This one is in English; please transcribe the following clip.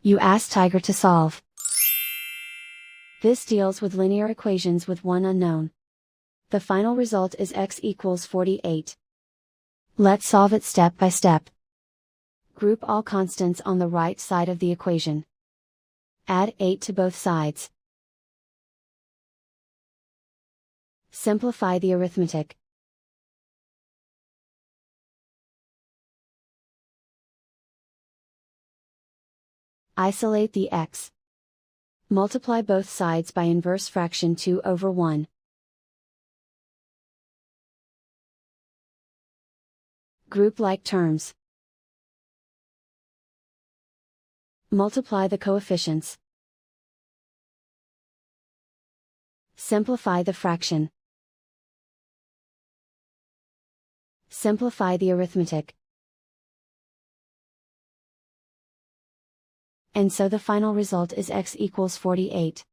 You ask Tiger to solve. This deals with linear equations with one unknown. The final result is x equals 48. Let's solve it step by step. Group all constants on the right side of the equation. Add 8 to both sides. Simplify the arithmetic. Isolate the x. Multiply both sides by inverse fraction 2 over 1. Group like terms. Multiply the coefficients. Simplify the fraction. Simplify the arithmetic. And so the final result is x equals 48.